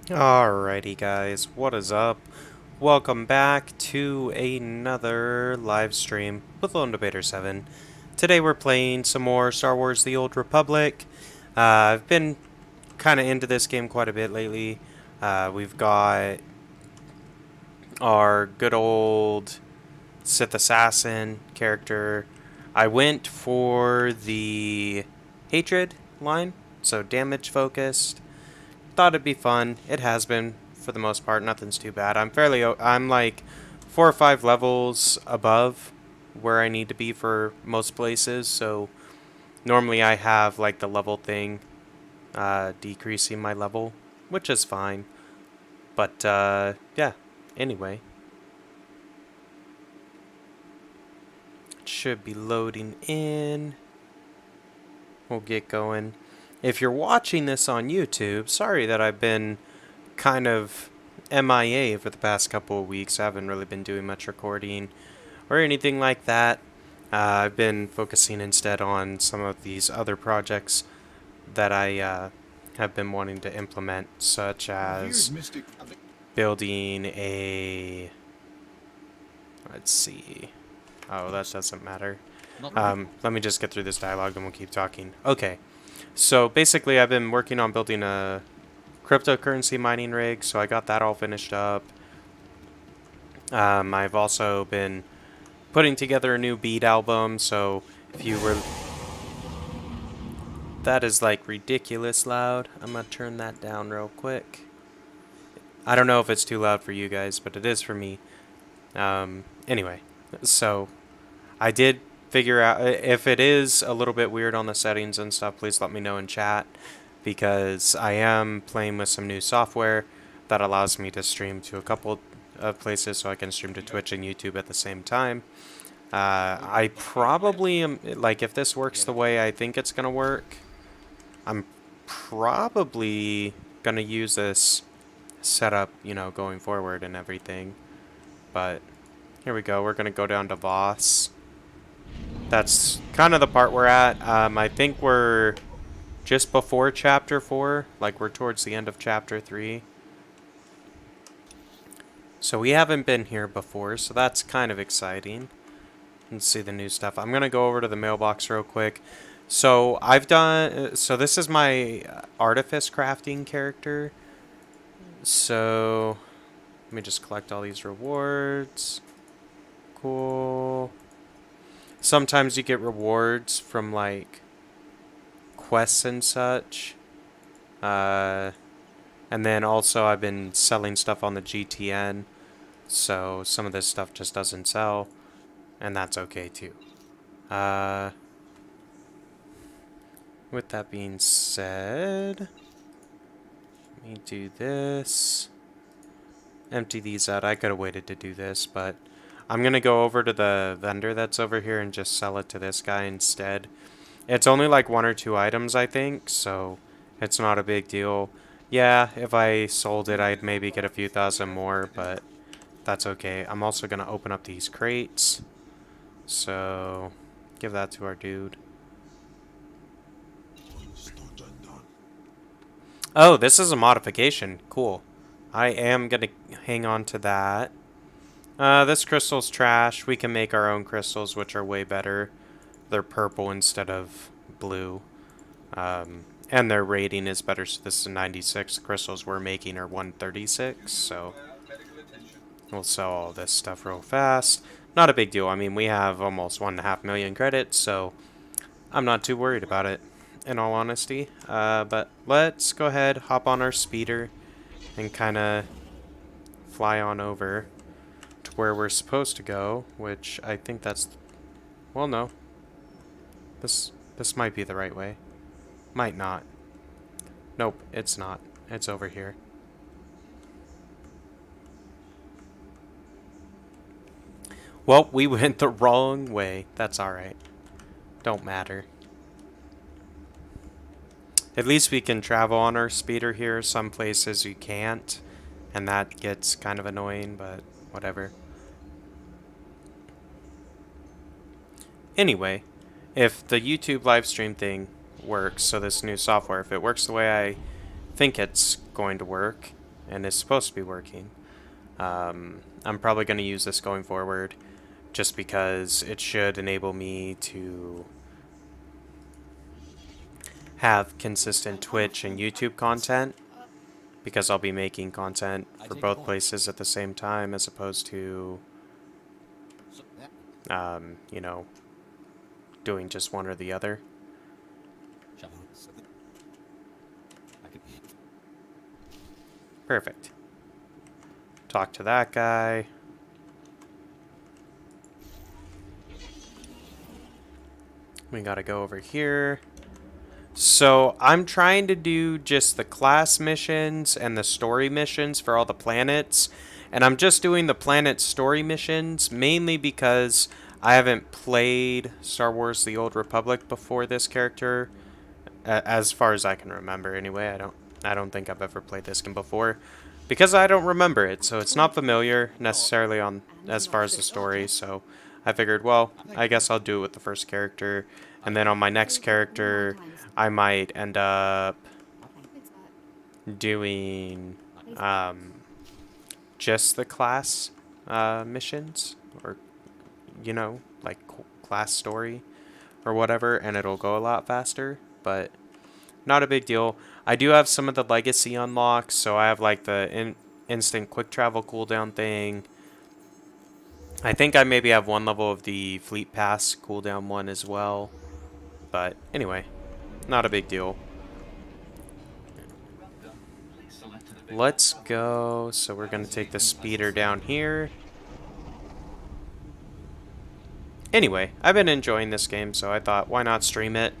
Alrighty guys, what is up? Welcome back to another live stream with Lone Debater 7. Today we're playing some more Star Wars The Old Republic. I've been kind of into this game quite a bit lately. We've got our good old Sith Assassin character. I went for the Hatred line, so damage focused. Thought it'd be fun. It has been for the most part. Nothing's too bad. I'm like 4 or 5 levels above where I need to be for most places. So normally I have like the level thing decreasing my level, which is fine. But yeah. Anyway, it should be loading in. We'll get going. If you're watching this on YouTube, sorry that I've been kind of MIA for the past couple of weeks. I haven't really been doing much recording or anything like that. I've been focusing instead on some of these other projects that I have been wanting to implement, such as building a... Let's see. Oh, that doesn't matter. Let me just get through this dialogue and we'll keep talking. Okay. So basically I've been working on building a cryptocurrency mining rig, so I got that all finished up. I've also been putting together a new beat album, so if you were... That is like ridiculous loud. I'm gonna turn that down real quick. I don't know if it's too loud for you guys, but it is for me. Anyway, so I did figure out, if it is a little bit weird on the settings and stuff, please let me know in chat, because I am playing with some new software that allows me to stream to a couple of places, so I can stream to Twitch and YouTube at the same time. I probably am, like, if this works the way I think it's gonna work, I'm probably gonna use this setup, you know, going forward and everything. But here we go, we're gonna go down to Voss. That's kind of the part we're at. I think we're just before Chapter 4. Like, we're towards the end of Chapter 3. So we haven't been here before, so that's kind of exciting. Let's see the new stuff. I'm going to go over to the mailbox real quick. So I've done... So this is my artifice crafting character. So let me just collect all these rewards. Cool. Sometimes you get rewards from, like, quests and such. And then also I've been selling stuff on the GTN. So some of this stuff just doesn't sell. And that's okay, too. With that being said, let me do this. Empty these out. I could have waited to do this, but... I'm going to go over to the vendor that's over here and just sell it to this guy instead. It's only like 1 or 2 items, I think, so it's not a big deal. Yeah, if I sold it, I'd maybe get a few thousand more, but that's okay. I'm also going to open up these crates. So, give that to our dude. Oh, this is a modification. Cool. I am going to hang on to that. This crystal's trash. We can make our own crystals, which are way better. They're purple instead of blue. And their rating is better. So this is 96. The crystals we're making are 136. So we'll sell all this stuff real fast. Not a big deal. I mean, we have almost 1.5 million credits, so I'm not too worried about it, in all honesty. But let's go ahead, hop on our speeder, and kind of fly on over where we're supposed to go, which I think that's... Well, no. This might be the right way. Might not. Nope, it's not. It's over here. Well, we went the wrong way. That's alright. Don't matter. At least we can travel on our speeder here. Some places you can't, and that gets kind of annoying, but whatever. Anyway, if the YouTube live stream thing works, so this new software, if it works the way I think it's going to work, and is supposed to be working. I'm probably going to use this going forward just because it should enable me to have consistent Twitch and YouTube content, because I'll be making content for both places at the same time as opposed to, you know, doing just one or the other. Perfect. Talk to that guy. We gotta go over here. So I'm trying to do just the class missions and the story missions for all the planets. And I'm just doing the planet story missions mainly because I haven't played Star Wars The Old Republic before this character. As far as I can remember anyway. I don't think I've ever played this game before, because I don't remember it, so it's not familiar necessarily on as far as the story. So I figured, well, I guess I'll do it with the first character, and then on my next character I might end up doing just the class missions, or you know, like class story or whatever, and it'll go a lot faster, but not a big deal. I do have some of the legacy unlocks, so I have like the instant quick travel cooldown thing. I think I maybe have one level of the fleet pass cooldown one as well, but anyway, not a big deal. Let's go. So we're going to take the speeder down here. Anyway, I've been enjoying this game, so I thought, why not stream it?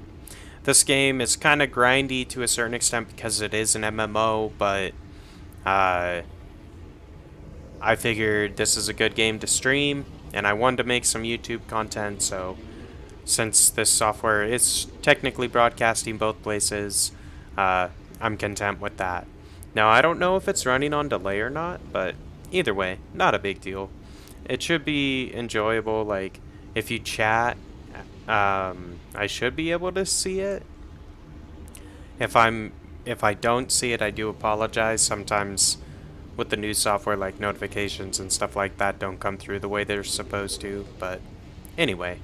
This game is kind of grindy to a certain extent because it is an MMO, but I figured this is a good game to stream, and I wanted to make some YouTube content, so since this software is technically broadcasting both places, I'm content with that. Now, I don't know if it's running on delay or not, but either way, not a big deal. It should be enjoyable. Like, if you chat, I should be able to see it. If I don't see it, I do apologize. Sometimes with the new software, like notifications and stuff like that don't come through the way they're supposed to, but anyway.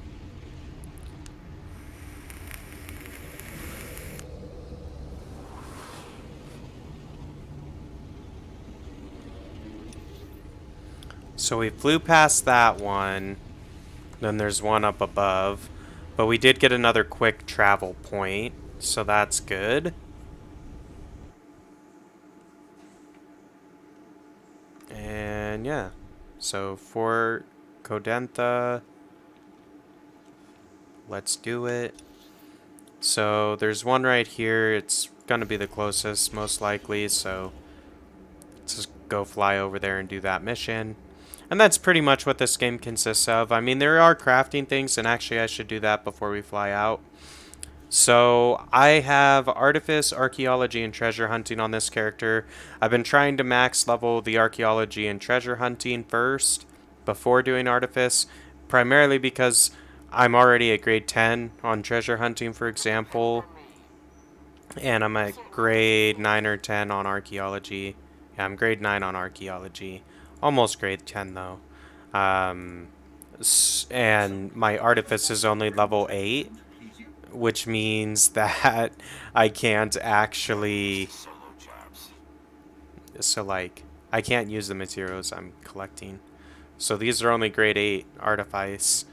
So we flew past that one. Then there's one up above. But we did get another quick travel point, so that's good. And yeah. So for Codentha, let's do it. So there's one right here. It's gonna be the closest, most likely, so let's just go fly over there and do that mission. And that's pretty much what this game consists of. I mean, there are crafting things, and actually I should do that before we fly out. So I have Artifice, Archaeology, and Treasure Hunting on this character. I've been trying to max level the Archaeology and Treasure Hunting first before doing Artifice, primarily because I'm already at grade 10 on Treasure Hunting, for example, and I'm at grade 9 or 10 on Archaeology. Yeah, I'm grade 9 on Archaeology. Almost grade 10 though. And my Artifice is only level 8, which means that I can't actually... So like, I can't use the materials I'm collecting. So these are only grade 8 Artifice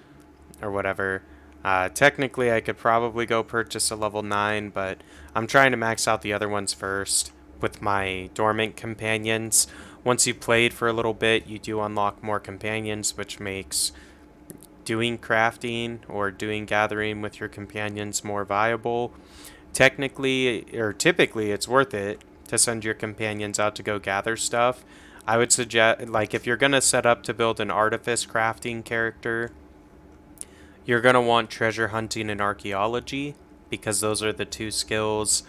or whatever. Technically I could probably go purchase a level 9, but I'm trying to max out the other ones first with my dormant companions. Once you've played for a little bit, you do unlock more companions, which makes doing crafting or doing gathering with your companions more viable. Technically, or typically, it's worth it to send your companions out to go gather stuff. I would suggest, like, if you're going to set up to build an Artifice crafting character, you're going to want Treasure Hunting and Archaeology, because those are the two skills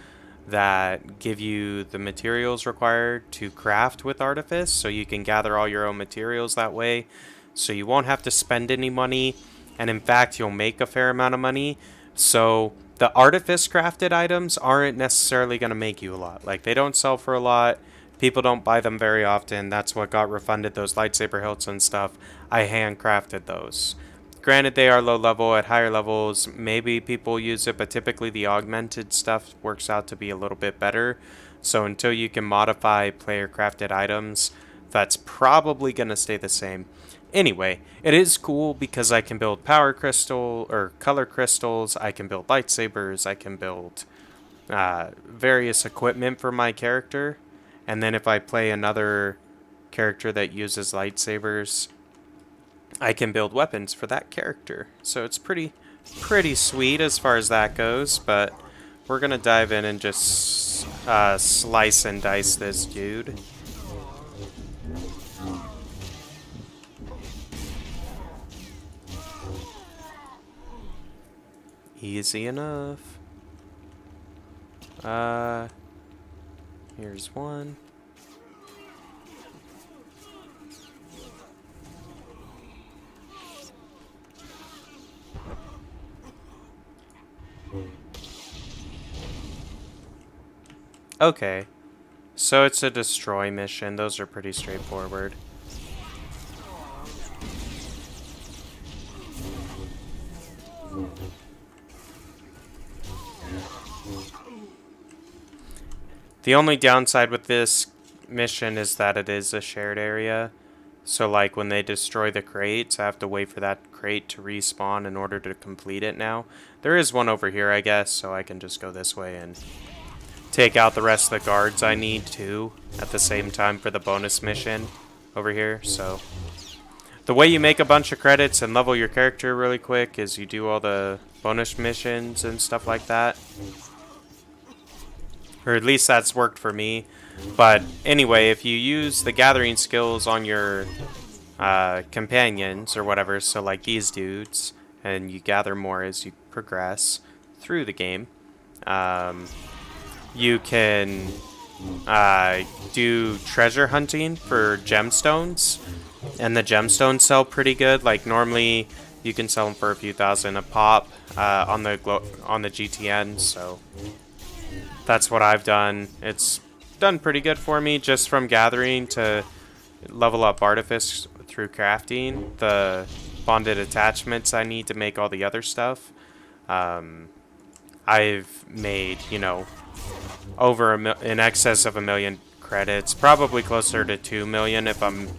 that give you the materials required to craft with Artifice, so you can gather all your own materials that way, so you won't have to spend any money, and in fact you'll make a fair amount of money. So the Artifice crafted items aren't necessarily going to make you a lot. Like, they don't sell for a lot. People don't buy them very often. That's what got refunded those lightsaber hilts and stuff. I handcrafted those. Granted, they are low level. At higher levels, maybe people use it, but typically the augmented stuff works out to be a little bit better. So until you can modify player crafted items, that's probably going to stay the same. Anyway, it is cool because I can build power crystal or color crystals. I can build lightsabers. I can build various equipment for my character. And then if I play another character that uses lightsabers, I can build weapons for that character. So it's pretty sweet as far as that goes, but we're going to dive in and just slice and dice this dude. Easy enough. Here's one. Okay, so it's a destroy mission. Those are pretty straightforward. The only downside with this mission is that it is a shared area. So like when they destroy the crates, I have to wait for that crate to respawn in order to complete it now. There is one over here, I guess, so I can just go this way and take out the rest of the guards I need too at the same time for the bonus mission over here. So the way you make a bunch of credits and level your character really quick is you do all the bonus missions and stuff like that. Or at least that's worked for me. But anyway, if you use the gathering skills on your companions or whatever, so like these dudes, and you gather more as you progress through the game, you can do treasure hunting for gemstones, and the gemstones sell pretty good. Like normally you can sell them for a few thousand a pop on the GTN, so that's what I've done. It's done pretty good for me just from gathering to level up artifice through crafting the bonded attachments I need to make all the other stuff. I've made, you know, over in excess of 1 million credits, probably closer to 2 million if I'm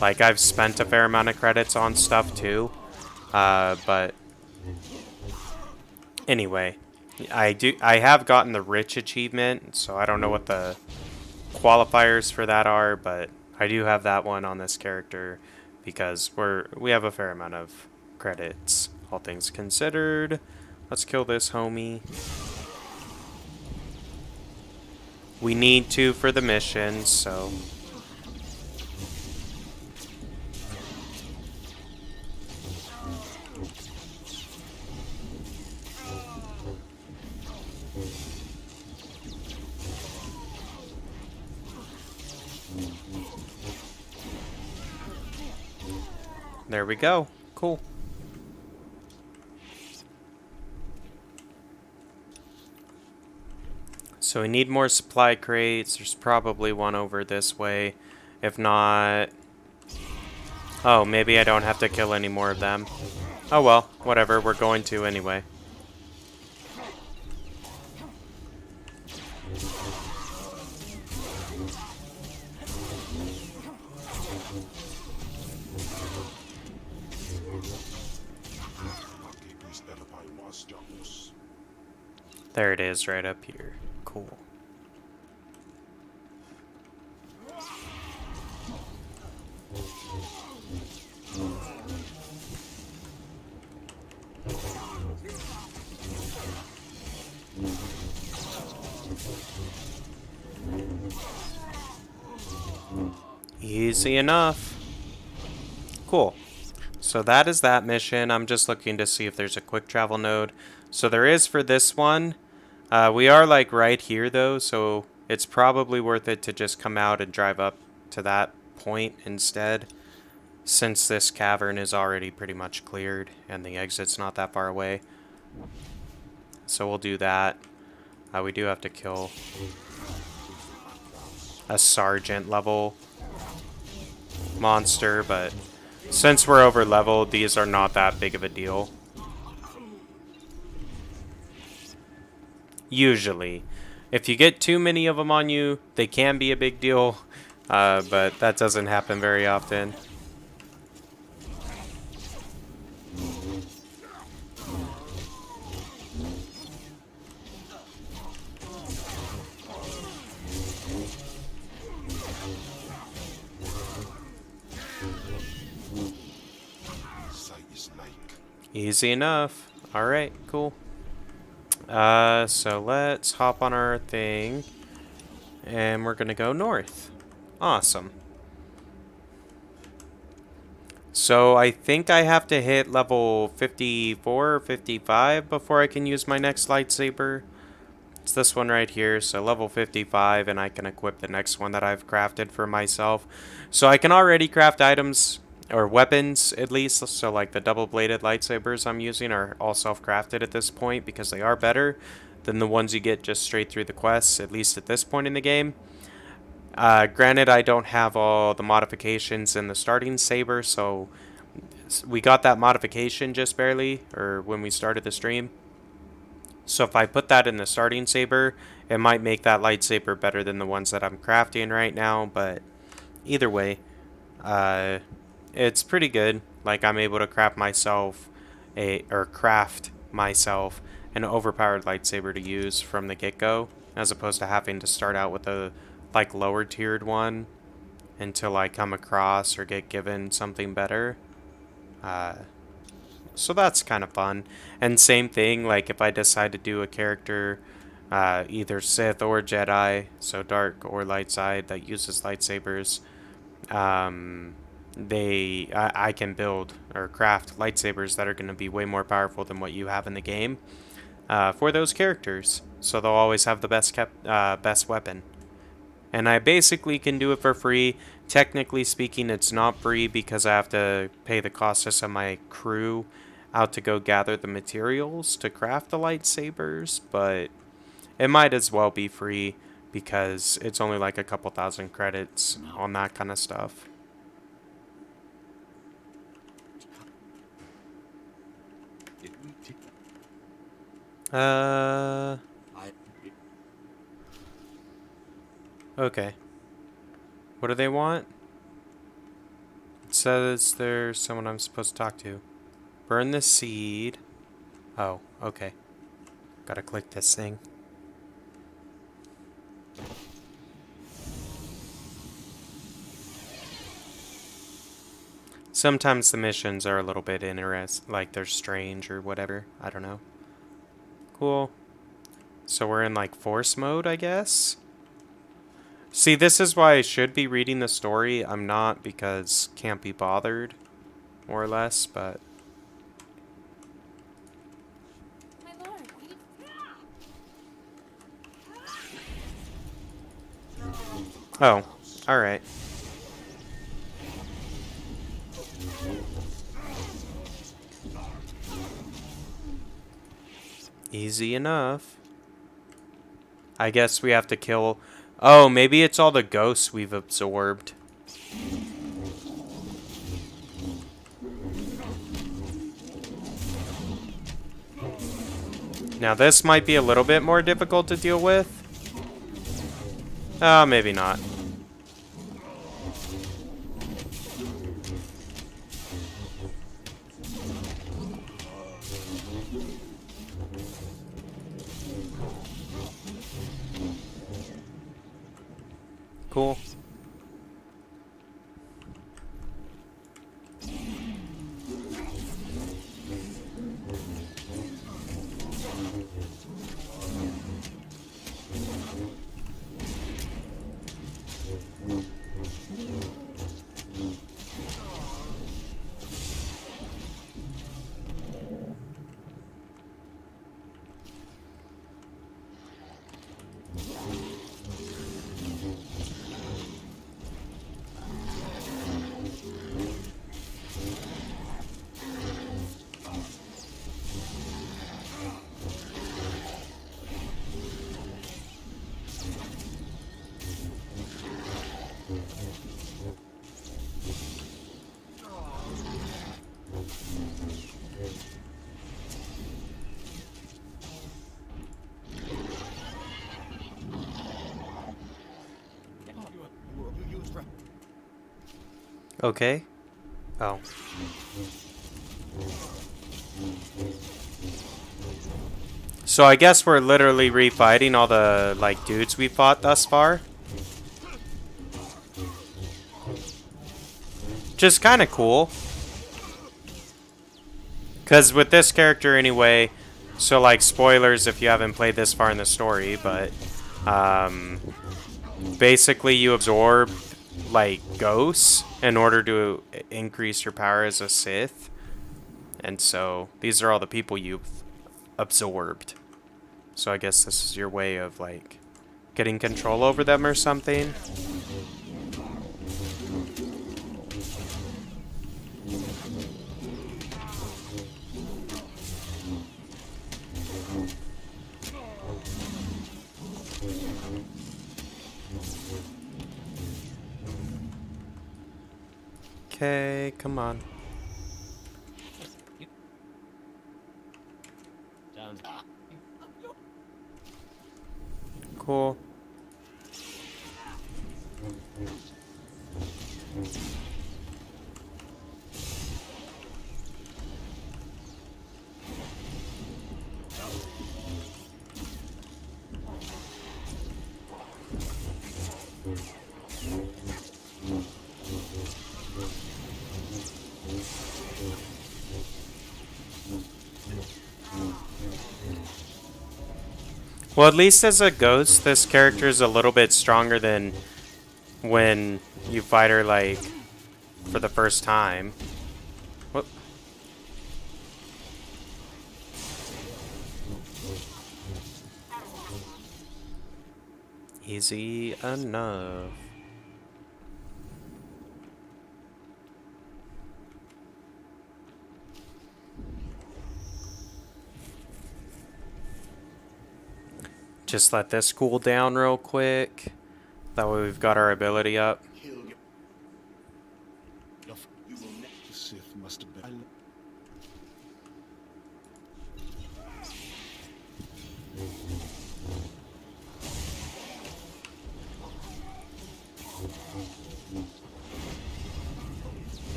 like I've spent a fair amount of credits on stuff too. But anyway, I have gotten the rich achievement, so I don't know what the qualifiers for that are, but I do have that one on this character because we have a fair amount of credits, all things considered. Let's kill this homie. We need to for the mission, so there we go. Cool. So we need more supply crates. There's probably one over this way. If not... Oh, maybe I don't have to kill any more of them. Oh well, whatever. We're going to anyway. There it is, right up here. Cool. Easy enough. Cool. So that is that mission. I'm just looking to see if there's a quick travel node. So there is for this one. We are like right here though, so it's probably worth it to just come out and drive up to that point instead, since this cavern is already pretty much cleared and the exit's not that far away. So we'll do that. We do have to kill a sergeant level monster, but since we're over leveled, these are not that big of a deal. Usually. If you get too many of them on you, they can be a big deal, but that doesn't happen very often. Easy enough. Alright, cool. So let's hop on our thing, and we're gonna go north. Awesome. So I think I have to hit level 54 or 55 before I can use my next lightsaber. It's this one right here, so level 55, and I can equip the next one that I've crafted for myself. So I can already craft items, or weapons at least, so like the double-bladed lightsabers I'm using are all self-crafted at this point because they are better than the ones you get just straight through the quests, at least at this point in the game. Granted, I don't have all the modifications in the starting saber, so we got that modification just barely, or when we started the stream. So if I put that in the starting saber, it might make that lightsaber better than the ones that I'm crafting right now, but either way, it's pretty good. Like, I'm able to craft myself an overpowered lightsaber to use from the get-go, as opposed to having to start out with a like lower tiered one until I come across or get given something better. So that's kind of fun. And same thing, like if I decide to do a character either Sith or Jedi, so dark or light side, that uses lightsabers, I can build or craft lightsabers that are going to be way more powerful than what you have in the game for those characters. So they'll always have the best weapon. And I basically can do it for free. Technically speaking, it's not free because I have to pay the cost of some of my crew out to go gather the materials to craft the lightsabers, but it might as well be free because it's only like a couple thousand credits on that kind of stuff. Okay. What do they want? It says there's someone I'm supposed to talk to. Burn the seed. Oh, okay. Gotta click this thing. Sometimes the missions are a little bit like they're strange or whatever. I don't know. Cool. So we're in like force mode, I guess? See, this is why I should be reading the story. I'm not because can't be bothered, more or less, but... My lord, oh, alright. Easy enough. I guess we have to kill... Oh, maybe it's all the ghosts we've absorbed. Now this might be a little bit more difficult to deal with. Oh, maybe not. Cool. Okay. Oh. So I guess we're literally refighting all the, like, dudes we fought thus far. Just kind of cool. Because with this character anyway, so, like, spoilers if you haven't played this far in the story, but basically you absorb, like, ghosts in order to increase your power as a Sith. And so these are all the people you've absorbed. So I guess this is your way of, like, getting control over them or something. Okay, come on. Cool. Well, at least as a ghost, this character is a little bit stronger than when you fight her, like, for the first time. What? Easy enough. Just let this cool down real quick. That way we've got our ability up. The Sith must have been.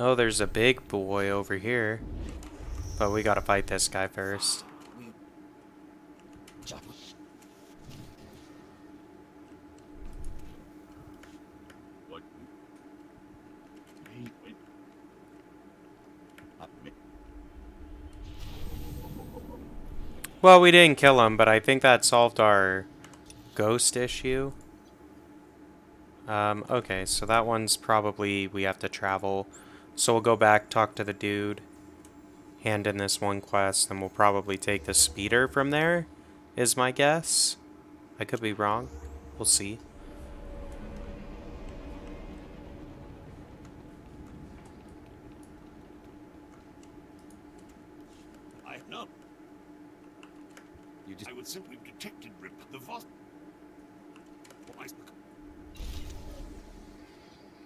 Oh, there's a big boy over here. But we gotta fight this guy first. Well, we didn't kill him, but I think that solved our ghost issue. Okay, so that one's probably we have to travel. So we'll go back, talk to the dude, hand in this one quest, and we'll probably take the speeder from there, is my guess. I could be wrong. We'll see. I have not. I would simply have detected Rip the Voss.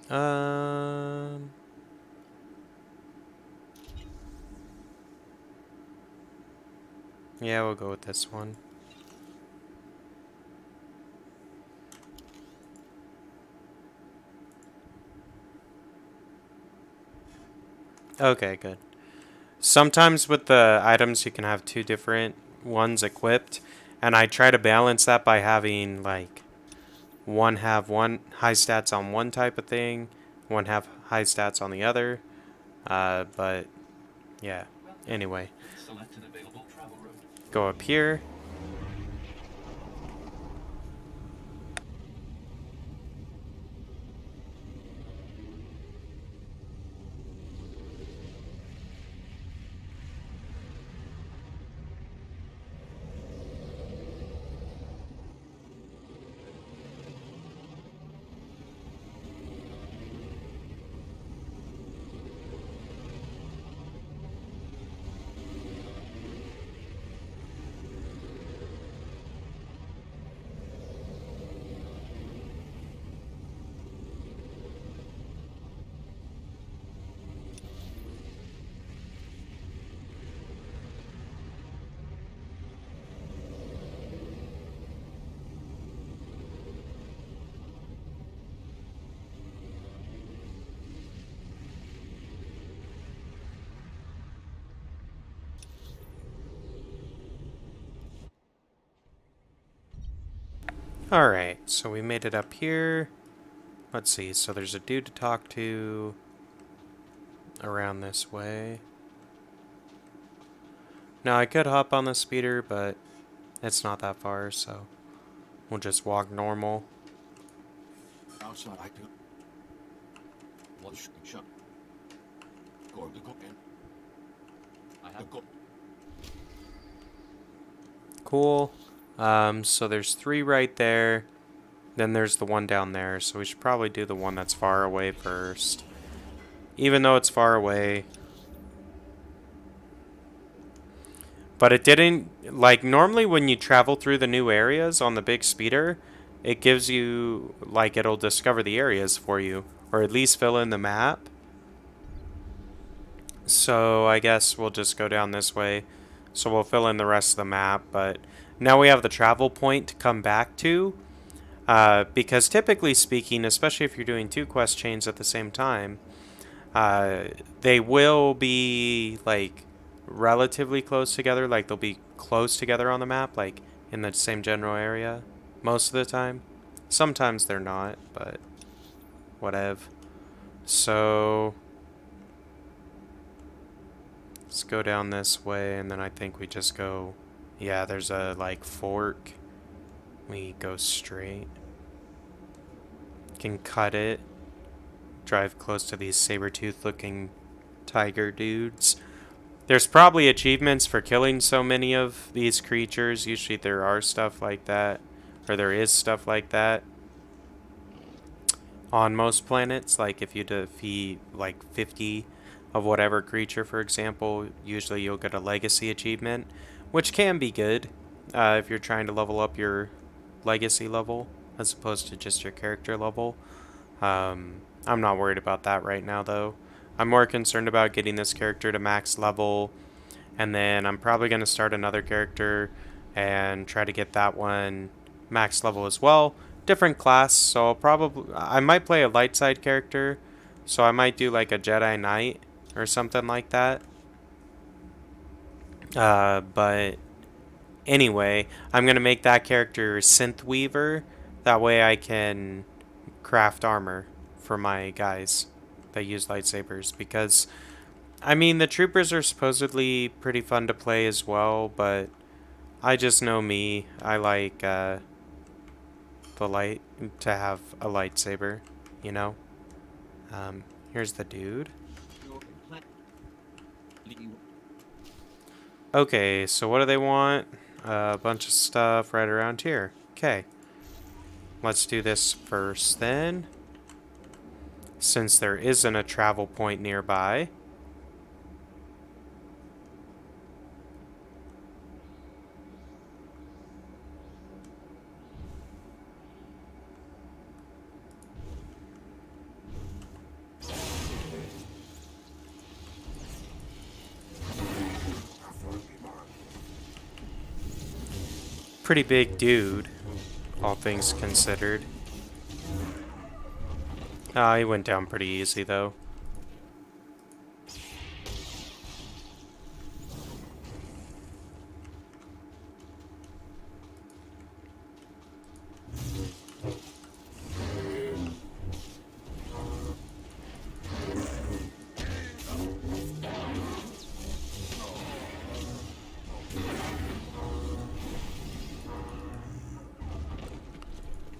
Um. Yeah, we'll go with this one. Okay, good. Sometimes with the items you can have two different ones equipped, and I try to balance that by having, like, one have one high stats on one type of thing, one have high stats on the other. But yeah. Anyway, go up here. Alright, so we made it up here. Let's see, so there's a dude to talk to around this way. Now I could hop on the speeder, but it's not that far, so we'll just walk normal. Outside, I could. What should be shut? Going to go in. I have got. Cool. So there's 3 right there. Then there's the one down there, so we should probably do the one that's far away first. Even though it's far away. But it didn't, like, normally when you travel through the new areas on the big speeder, it gives you, like, it'll discover the areas for you, or at least fill in the map. So I guess we'll just go down this way. So we'll fill in the rest of the map, but now we have the travel point to come back to. Because typically speaking, especially if you're doing 2 quest chains at the same time, they will be, like, relatively close together. Like, they'll be close together on the map, like, in the same general area, most of the time. Sometimes they're not, but whatever. So let's go down this way, and then I think we just go... Yeah, there's a, like, fork. We go straight. Can cut it. Drive close to these saber-tooth looking tiger dudes. There's probably achievements for killing so many of these creatures. Usually there are stuff like that. Or there is stuff like that. On most planets, like if you defeat like 50 of whatever creature, for example, usually you'll get a legacy achievement, which can be good if you're trying to level up your legacy level as opposed to just your character level. I'm not worried about that right now, though. I'm more concerned about getting this character to max level, and then I'm probably going to start another character and try to get that one max level as well. Different class, so I might play a light side character, so I might do like a Jedi Knight or something like that. But anyway, I'm going to make that character Synth Weaver. That way I can craft armor for my guys that use lightsabers. Because, I mean, the troopers are supposedly pretty fun to play as well, but I just know me. I like to have a lightsaber, you know? Here's the dude. Okay, so what do they want? A bunch of stuff right around here. Okay. Let's do this first then. Since there isn't a travel point nearby. Pretty big dude, all things considered. He went down pretty easy, though.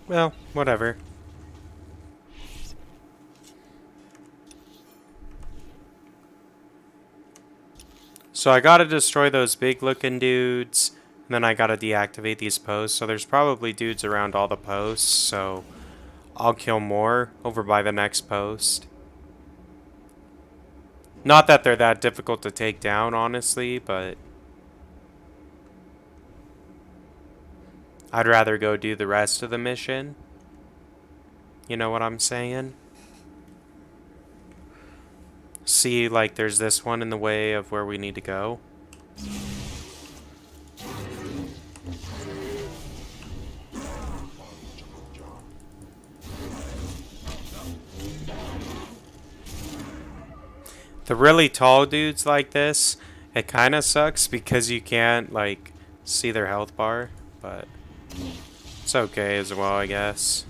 Well, whatever. So I gotta destroy those big looking dudes, and then I gotta deactivate these posts. So there's probably dudes around all the posts, so I'll kill more over by the next post. Not that they're that difficult to take down, honestly, but I'd rather go do the rest of the mission. You know what I'm saying? See, like, there's this one in the way of where we need to go. The really tall dudes like this, it kind of sucks because you can't, like, see their health bar, but It's okay as well, I guess.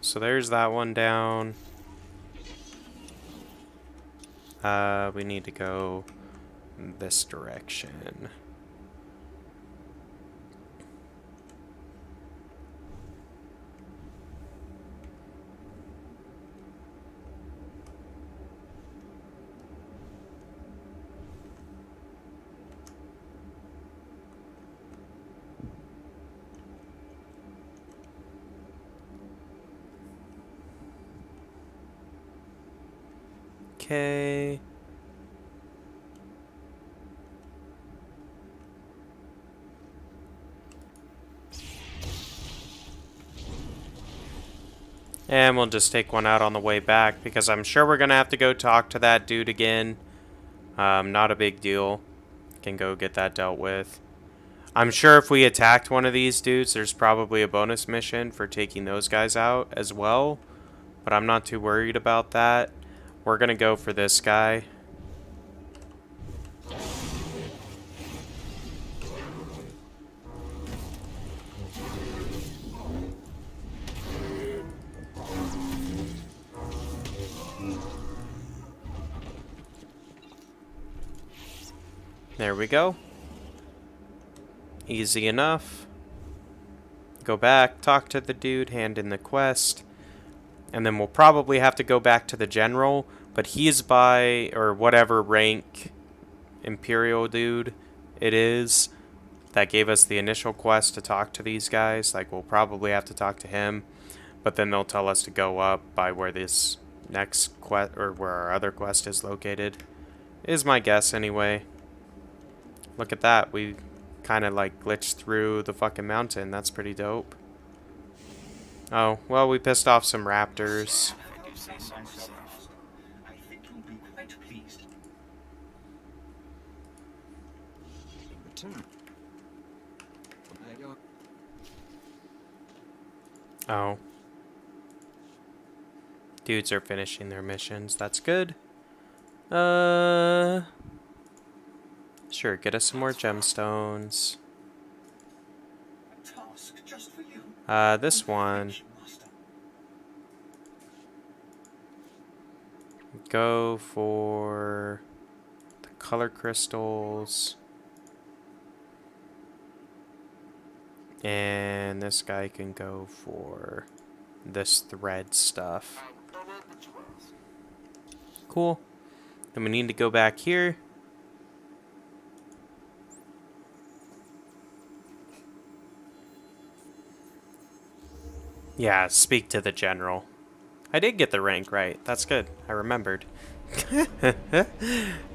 So there's that one down. We need to go this direction. Okay. And we'll just take one out on the way back, because I'm sure we're going to have to go talk to that dude again. Not a big deal. Can go get that dealt with. I'm sure if we attacked one of these dudes, there's probably a bonus mission for taking those guys out as well. But I'm not too worried about that. We're going to go for this guy. There we go. Easy enough. Go back, talk to the dude, hand in the quest. And then we'll probably have to go back to the general. But he's by, or whatever rank Imperial dude it is that gave us the initial quest to talk to these guys. Like, we'll probably have to talk to him. But then they'll tell us to go up by where this next quest, or where our other quest is located. Is my guess anyway. Look at that. We kind of like glitched through the fucking mountain. That's pretty dope. Oh, well, we pissed off some raptors. I think you'll be quite pleased. In return. Oh. Dudes are finishing their missions. That's good. Sure, get us some more gemstones. A task just for you. This one. Go for the color crystals. And this guy can go for this thread stuff. Cool. Then we need to go back here. Yeah, speak to the general. I did get the rank right. That's good. I remembered.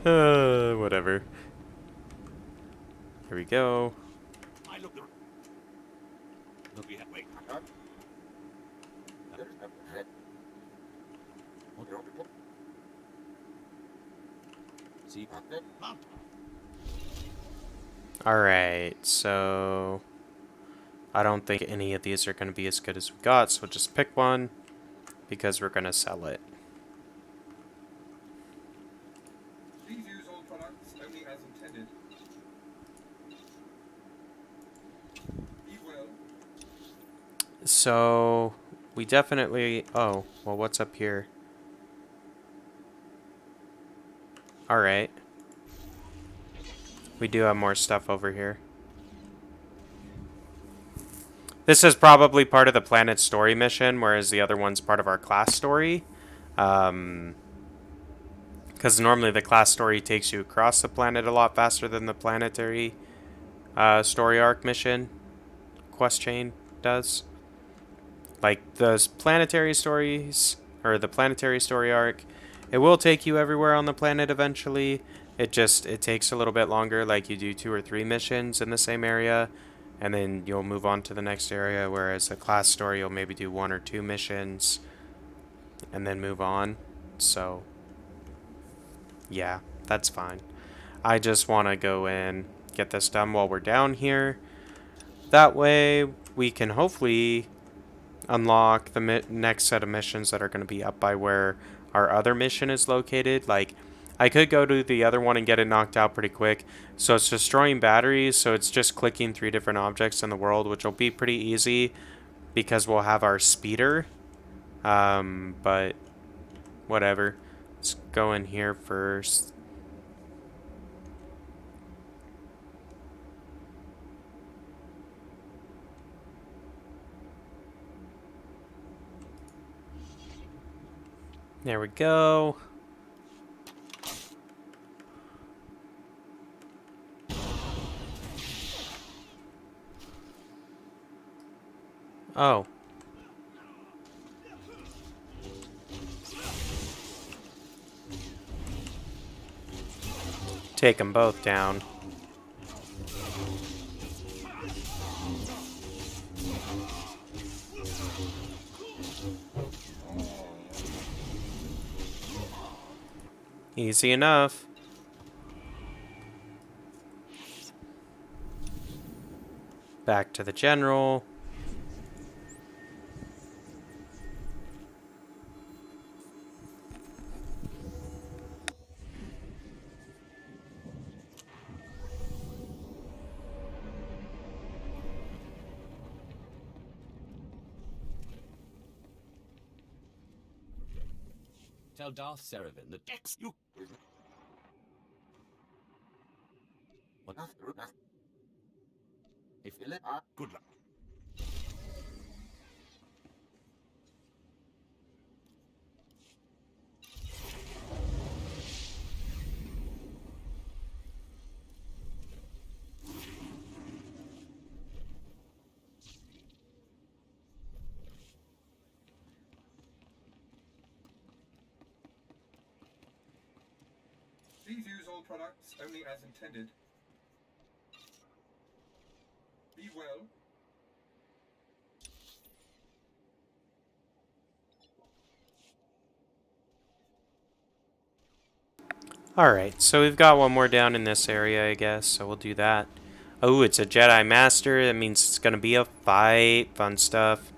Whatever. Here we go. Alright, so I don't think any of these are going to be as good as we got, so we'll just pick one because we're going to sell it. Please use all products only as intended. Be well. So we definitely... Oh, well, what's up here? Alright. We do have more stuff over here. This is probably part of the planet story mission, whereas the other one's part of our class story. Because normally the class story takes you across the planet a lot faster than the planetary story arc mission quest chain does. Like the planetary stories, or the planetary story arc, it will take you everywhere on the planet eventually. It takes a little bit longer, like you do 2 or 3 missions in the same area, and then you'll move on to the next area, whereas the class story, you'll maybe do 1 or 2 missions, and then move on. So, yeah, that's fine. I just want to go in, get this done while we're down here. That way, we can hopefully unlock the next set of missions that are going to be up by where our other mission is located. Like, I could go to the other one and get it knocked out pretty quick. So it's destroying batteries, so it's just clicking 3 different objects in the world, which will be pretty easy because we'll have our speeder. But whatever. Let's go in here first. There we go. Oh. Take them both down. Easy enough. Back to the general. Tell Darth Serevin that X you. What? If you let good luck. Please use all products only as intended. Be well. Alright, so we've got one more down in this area, I guess, so we'll do that. Oh, it's a Jedi Master. That means it's going to be a fight. Fun stuff.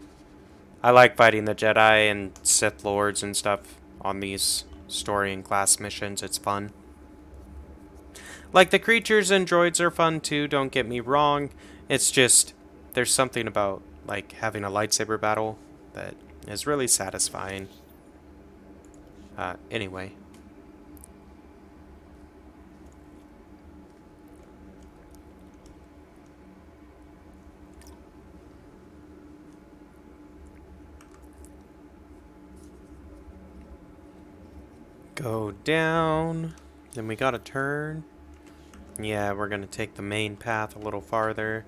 I like fighting the Jedi and Sith Lords and stuff on these story and class missions. It's fun. Like, the creatures and droids are fun too, don't get me wrong. It's just, there's something about, like, having a lightsaber battle that is really satisfying. Anyway. Go down. Then we gotta turn. Yeah, we're gonna take the main path a little farther.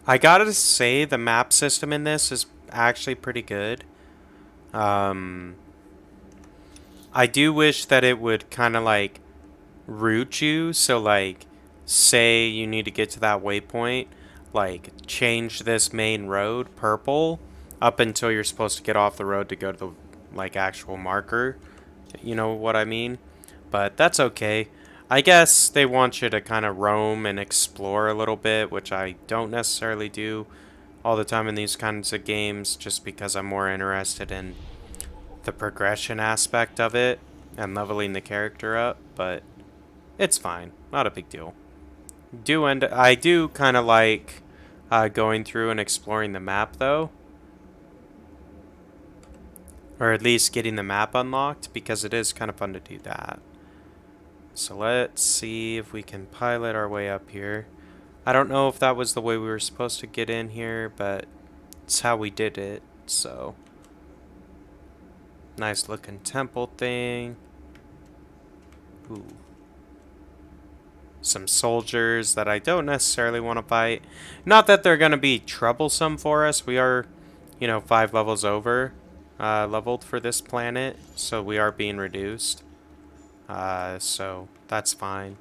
I gotta say, the map system in this is actually pretty good. I do wish that it would kind of like route you. So like, say you need to get to that waypoint, like change this main road purple up until you're supposed to get off the road to go to the like actual marker. You know what I mean? But that's okay. I guess they want you to kind of roam and explore a little bit, which I don't necessarily do all the time in these kinds of games, just because I'm more interested in the progression aspect of it and leveling the character up, but it's fine. Not a big deal. I do kind of like going through and exploring the map, though. Or at least getting the map unlocked, because it is kind of fun to do that. So let's see if we can pilot our way up here. I don't know if that was the way we were supposed to get in here, but it's how we did it, so. Nice looking temple thing. Ooh. Some soldiers that I don't necessarily want to fight. Not that they're going to be troublesome for us. We are, 5 levels over. Leveled for this planet, so we are being reduced. So that's fine.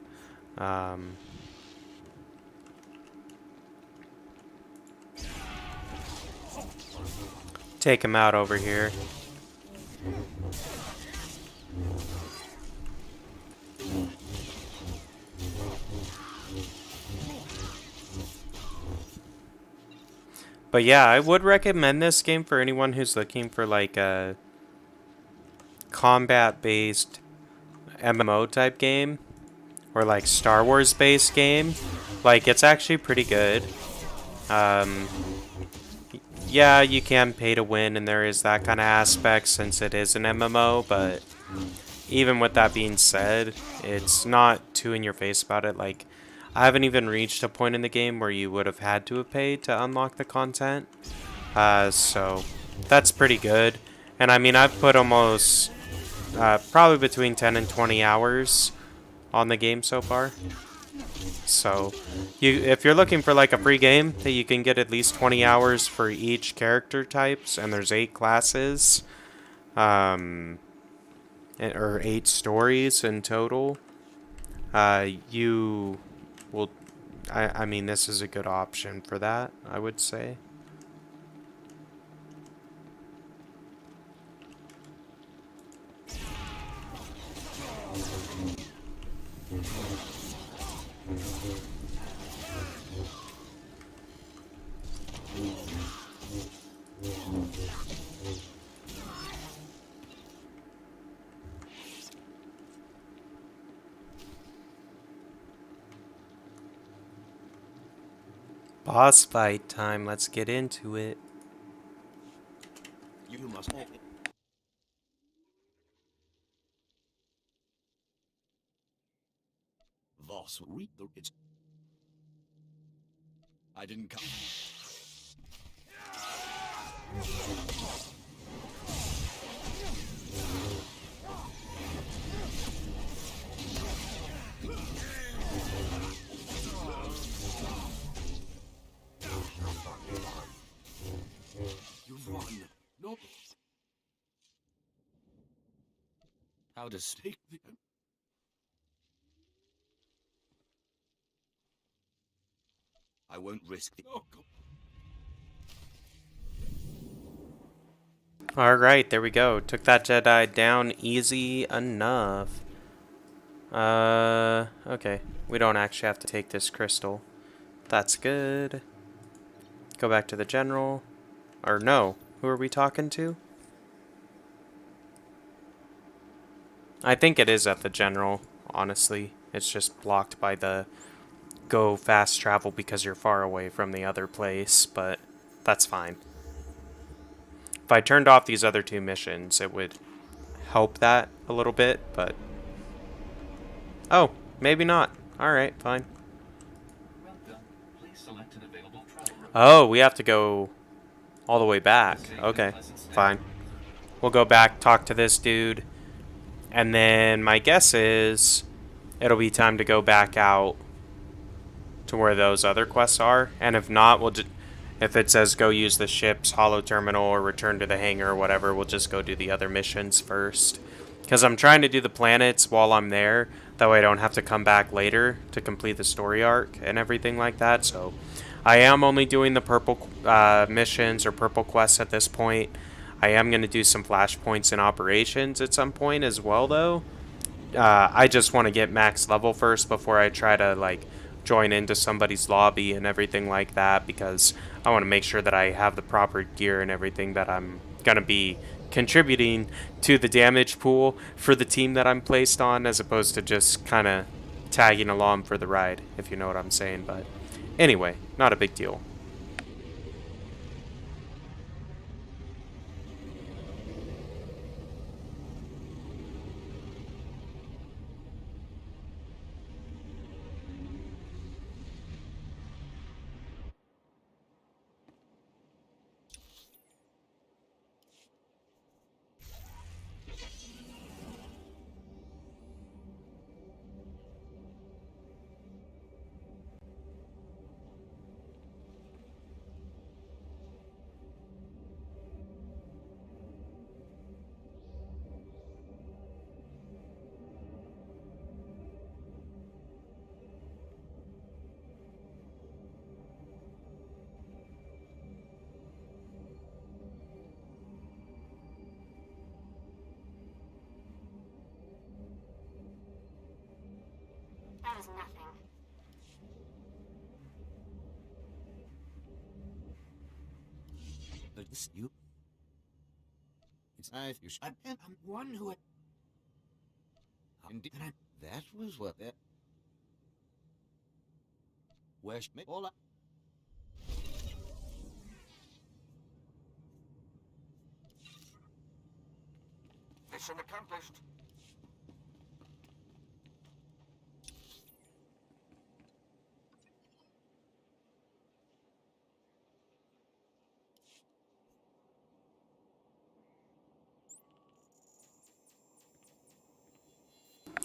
Take him out over here. But yeah, I would recommend this game for anyone who's looking for like a combat-based MMO type game, or like Star Wars based game, like it's actually pretty good. Um, yeah, you can pay to win, and there is that kind of aspect since it is an MMO, but even with that being said, it's not too in your face about it. Like, I haven't even reached a point in the game where you would have had to have paid to unlock the content. So that's pretty good. And I mean, I've put almost probably between 10 and 20 hours on the game so far. So, if you're looking for like a free game that you can get at least 20 hours for each character types, and there's 8 classes, or 8 stories in total, you will. I mean, this is a good option for that, I would say. Boss fight time, let's get into it. You must. Voss, read the. It's. I didn't come. You run. No. How to speak the. I won't risk the. Oh, God. Alright, there we go. Took that Jedi down easy enough. Okay. We don't actually have to take this crystal. That's good. Go back to the general. Or no. Who are we talking to? I think it is at the general, honestly. It's just blocked by the go fast travel because you're far away from the other place, but that's fine. If I turned off these other 2 missions, it would help that a little bit, but... Oh, maybe not. Alright, fine. Well done. Please select an available travel route. Oh, we have to go all the way back. Okay, fine. We'll go back, talk to this dude, and then my guess is it'll be time to go back out to where those other quests are, and if not, we'll just... If it says go use the ship's holo terminal or return to the hangar or whatever, we'll just go do the other missions first. Because I'm trying to do the planets while I'm there. That way I don't have to come back later to complete the story arc and everything like that. So I am only doing the purple missions or purple quests at this point. I am going to do some flashpoints and operations at some point as well, though. I just want to get max level first before I try to, like, join into somebody's lobby and everything like that, because I want to make sure that I have the proper gear and everything that I'm going to be contributing to the damage pool for the team that I'm placed on, as opposed to just kind of tagging along for the ride, if you know what I'm saying. But anyway, not a big deal. That is nothing. But this you. I'm one who. Indeed, that was what that. West me all. Mission accomplished.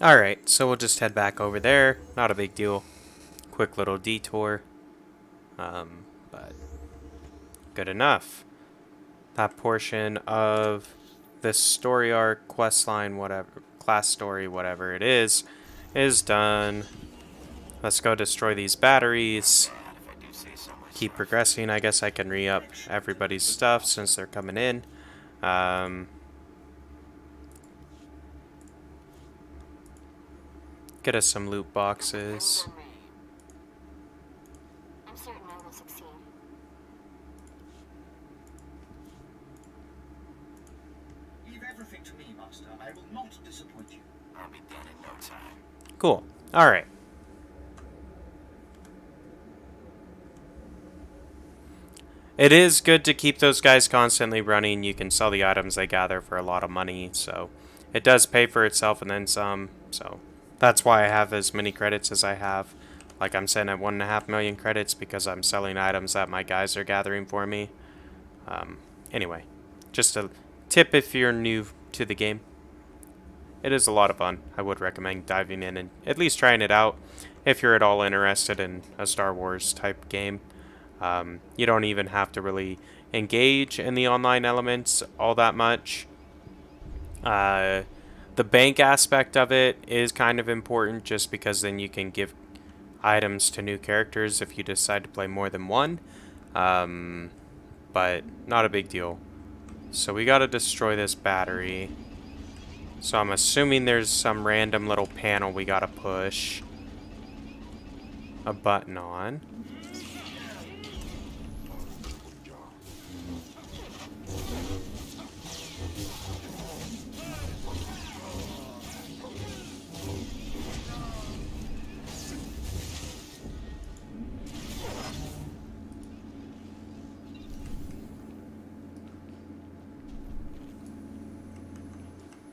Alright, so we'll just head back over there. Not a big deal. Quick little detour. But good enough. That portion of this story arc, quest line, whatever, class story, whatever it is done. Let's go destroy these batteries. Keep progressing. I guess I can re-up everybody's stuff since they're coming in. Get us some loot boxes. I'm certain I will succeed. Leave everything to me, Master. I will not disappoint you. I'll be done in no time. Cool. Alright. It is good to keep those guys constantly running. You can sell the items they gather for a lot of money, so it does pay for itself and then some. So that's why I have as many credits as I have. Like I'm sitting at 1.5 million credits because I'm selling items that my guys are gathering for me. Anyway, just a tip if you're new to the game. It is a lot of fun. I would recommend diving in and at least trying it out if you're at all interested in a Star Wars type game. You don't even have to really engage in the online elements all that much. The bank aspect of it is kind of important just because then you can give items to new characters if you decide to play more than one. But not a big deal. So we gotta destroy this battery. So I'm assuming there's some random little panel we gotta push a button on.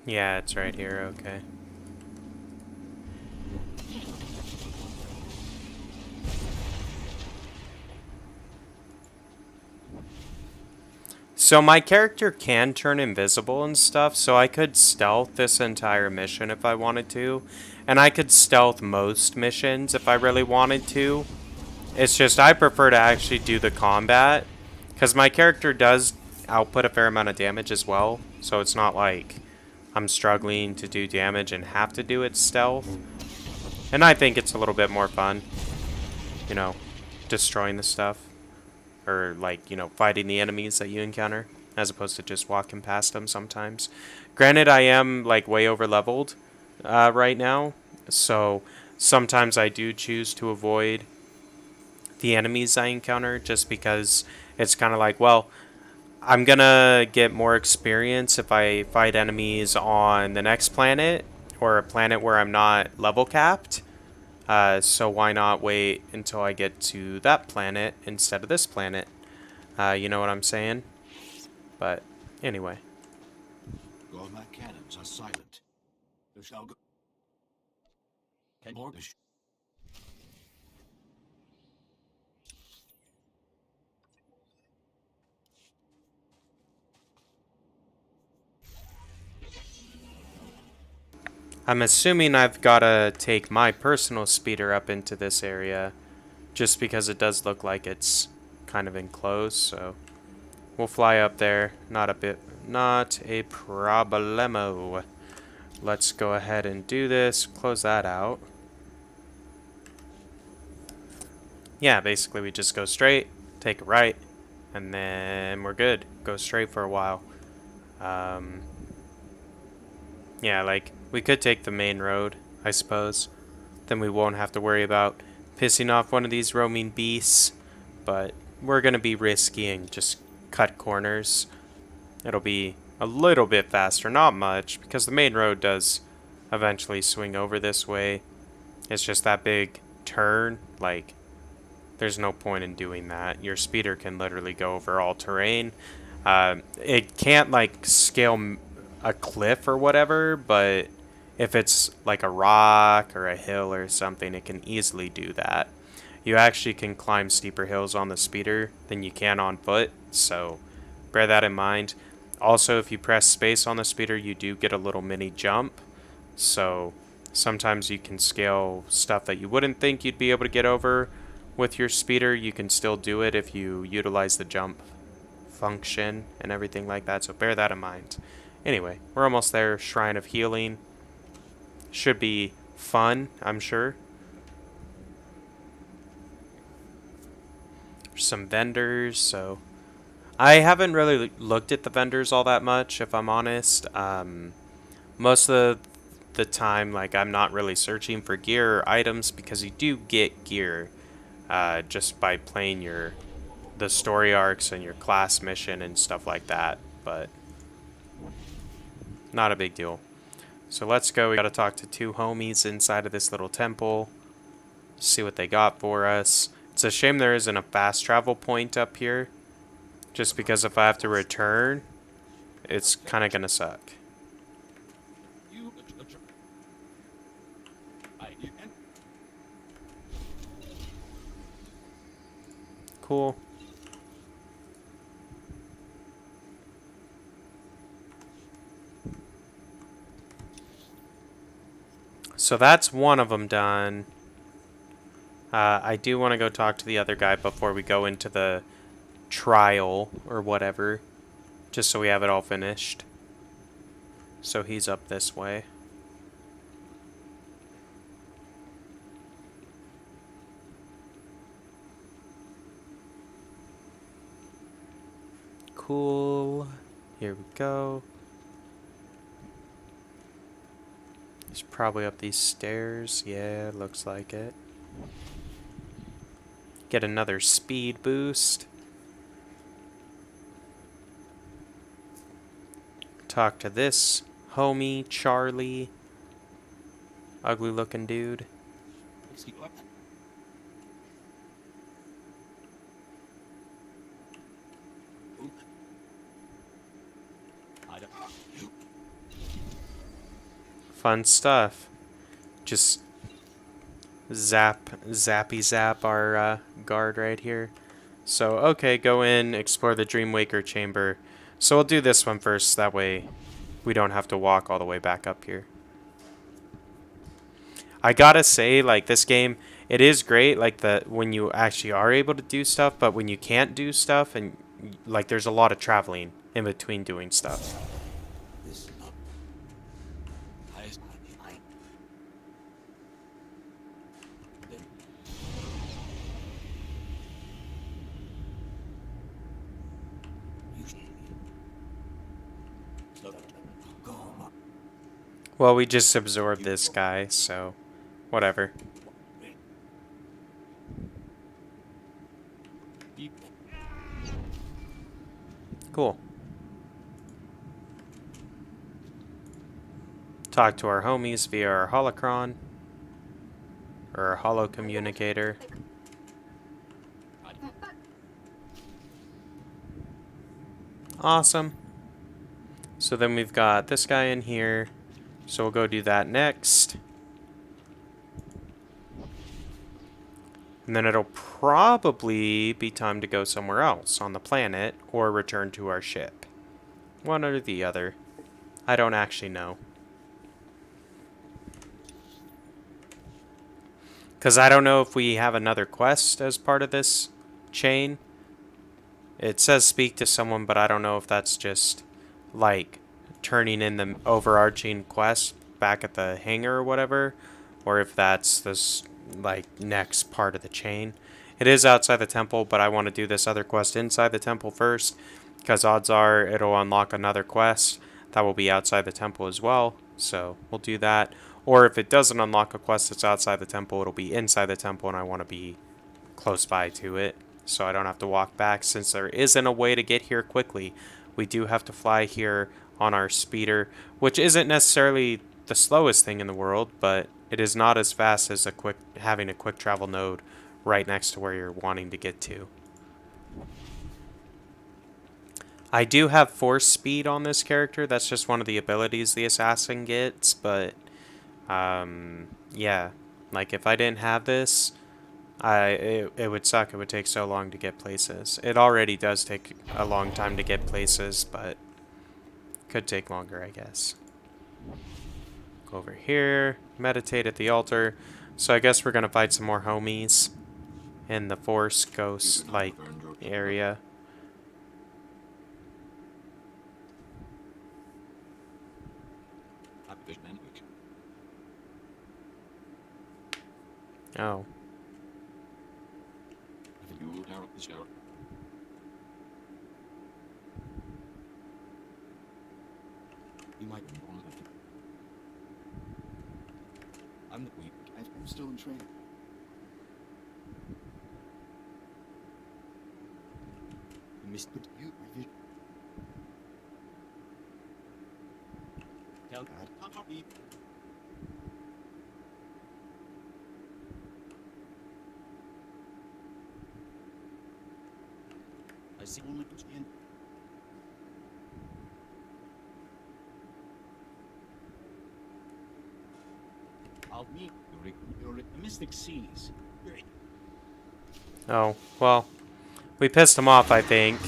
Yeah, it's right here, okay. So my character can turn invisible and stuff, so I could stealth this entire mission if I wanted to. And I could stealth most missions if I really wanted to. It's just I prefer to actually do the combat, because my character does output a fair amount of damage as well, so it's not like I'm struggling to do damage and have to do it stealth. And I think it's a little bit more fun, you know, destroying the stuff. Or, like, you know, fighting the enemies that you encounter, as opposed to just walking past them sometimes. Granted, I am, like, way over leveled right now, so sometimes I do choose to avoid the enemies I encounter just because it's kind of like, well, I'm gonna get more experience if I fight enemies on the next planet, or a planet where I'm not level capped. So why not wait until I get to that planet instead of this planet? You know what I'm saying? But anyway. Gormat cannons are silent. There shall go. Can more be. I'm assuming I've got to take my personal speeder up into this area just because it does look like it's kind of enclosed, so we'll fly up there. Not a problemo. Let's go ahead and do this. Close that out. Yeah, basically we just go straight, take a right, and then we're good. Go straight for a while. Yeah, like, we could take the main road, I suppose. Then we won't have to worry about pissing off one of these roaming beasts. But we're going to be risky and just cut corners. It'll be a little bit faster, not much, because the main road does eventually swing over this way. It's just that big turn, like, there's no point in doing that. Your speeder can literally go over all terrain. It can't, like, scale a cliff or whatever, but if it's like a rock or a hill or something, it can easily do that. You actually can climb steeper hills on the speeder than you can on foot, so bear that in mind. Also, if you press space on the speeder, you do get a little mini jump, so sometimes you can scale stuff that you wouldn't think you'd be able to get over with your speeder. You can still do it if you utilize the jump function and everything like that, so bear that in mind. Anyway, we're almost there. Shrine of Healing. Should be fun, I'm sure. Some vendors, so I haven't really looked at the vendors all that much, if I'm honest. Most of the time, like, I'm not really searching for gear or items, because you do get gear just by playing the story arcs and your class mission and stuff like that, but not a big deal. So let's go. We gotta talk to two homies inside of this little temple, see what they got for us. It's a shame there isn't a fast travel point up here, just because if I have to return, it's kind of gonna suck. You and Cool. So that's one of them done. I do want to go talk to the other guy before we go into the trial or whatever, just so we have it all finished. So he's up this way. Cool. Here we go. He's probably up these stairs. Yeah, looks like it. Get another speed boost. Talk to this homie, Charlie. Ugly looking dude. Fun stuff. Just zappy zap our guard right here. So, okay, go in, explore the Dreamwaker chamber. So we'll do this one first, that way we don't have to walk all the way back up here. I gotta say, like, this game, it is great, like, when you actually are able to do stuff, but when you can't do stuff, and, like, there's a lot of traveling in between doing stuff. this is not highest I then you slow down. Go on. Well, we just absorbed this guy, so whatever. Cool. Talk to our homies via our holocron, or our holo communicator. Awesome. So then we've got this guy in here, so we'll go do that next. And then it'll probably be time to go somewhere else on the planet or return to our ship. One or the other. I don't actually know. Because I don't know if we have another quest as part of this chain. It says speak to someone, but I don't know if that's just like turning in the overarching quest back at the hangar or whatever, or if that's this like next part of the chain. It is outside the temple, but I want to do this other quest inside the temple first, because odds are it'll unlock another quest that will be outside the temple as well, so we'll do that. Or if it doesn't unlock a quest that's outside the temple, it'll be inside the temple, and I want to be close by to it, so I don't have to walk back. Since there isn't a way to get here quickly, we do have to fly here on our speeder, which isn't necessarily the slowest thing in the world, but it is not as fast as having a quick travel node right next to where you're wanting to get to. I do have force speed on this character. That's just one of the abilities the assassin gets, but yeah, like if I didn't have this, it would suck. It would take so long to get places. It already does take a long time to get places, but could take longer, I guess. Go over here, meditate at the altar. So I guess we're gonna fight some more homies in the Force Ghost like area. Oh. You might be wrong. I'm still in training. You missed it. You, my vision. Tell God. Copy. I see only in. I'll meet your mystic seas. Oh, well, we pissed him off, I think.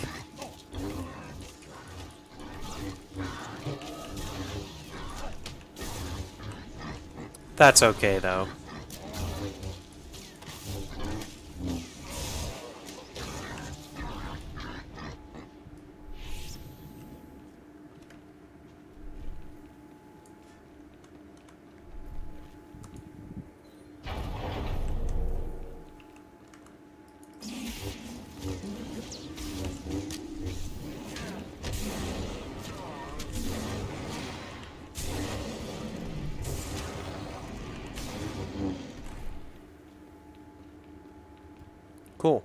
That's okay, though. Cool.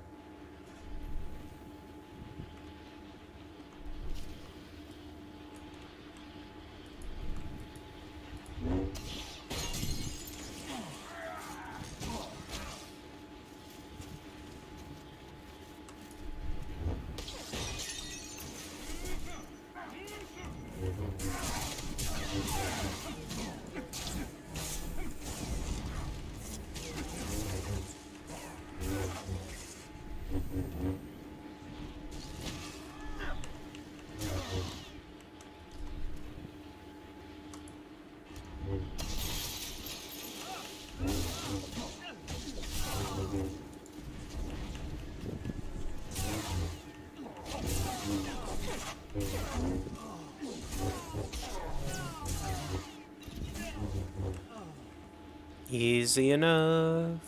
Easy enough.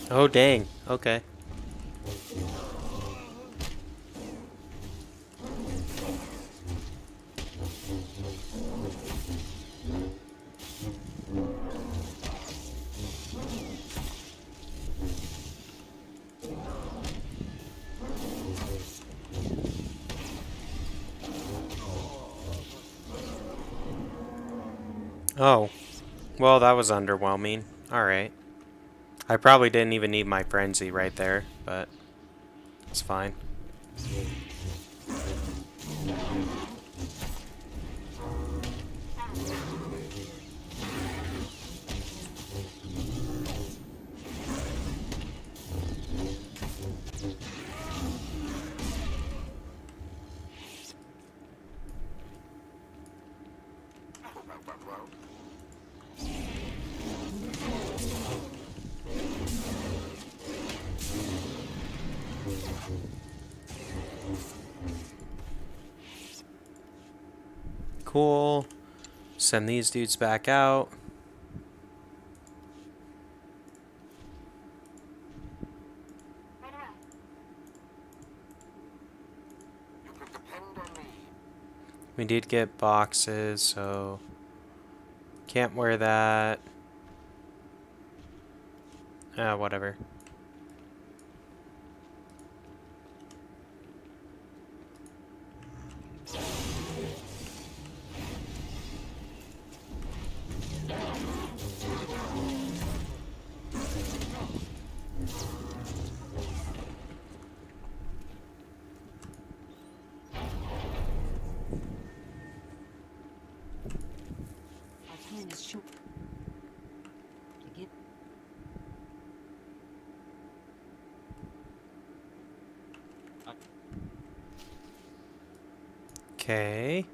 Oh, dang. Okay. Oh. Well, that was underwhelming. Alright. I probably didn't even need my frenzy right there, but it's fine. Cool. Send these dudes back out. Right away. You can depend on me. We did get boxes, so can't wear that. Whatever. Our time is short. Again. Okay.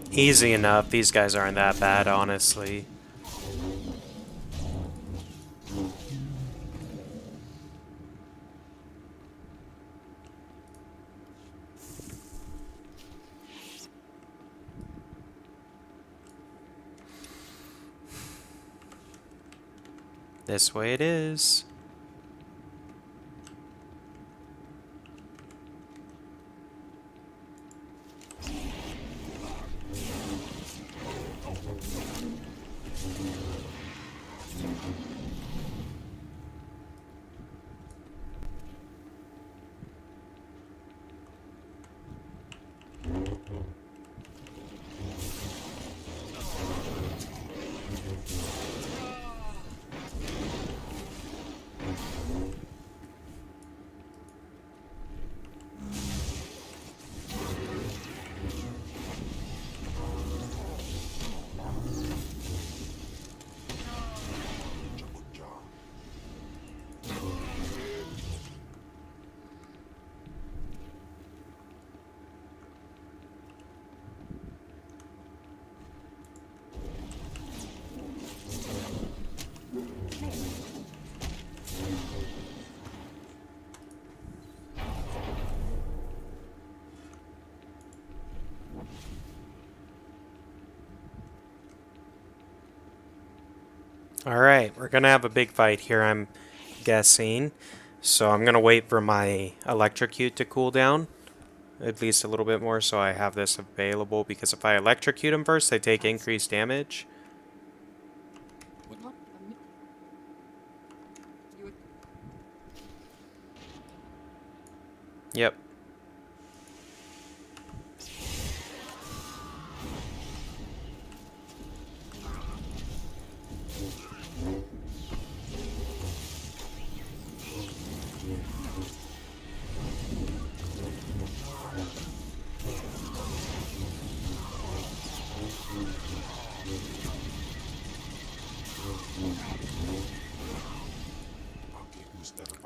Easy enough. These guys aren't that bad, honestly. This way it is. Alright, we're gonna have a big fight here, I'm guessing. So I'm gonna wait for my electrocute to cool down. At least a little bit more, so I have this available, because if I electrocute them first, they take increased damage. Not a mi- You Yep.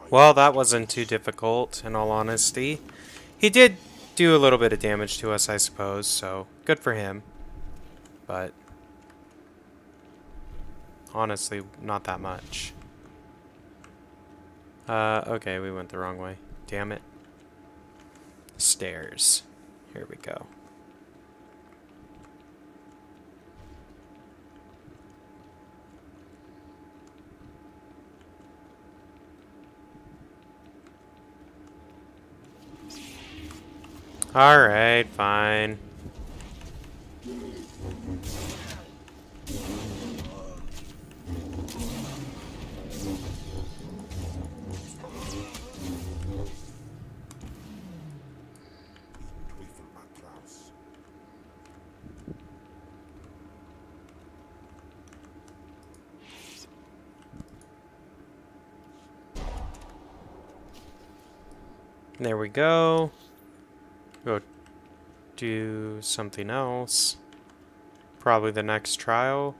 Well, that wasn't too difficult, in all honesty. He did do a little bit of damage to us, I suppose, so good for him. But honestly, not that much. Okay, we went the wrong way. Damn it. stairs. Here we go. Alright, fine. There we go. Go do something else. Probably the next trial.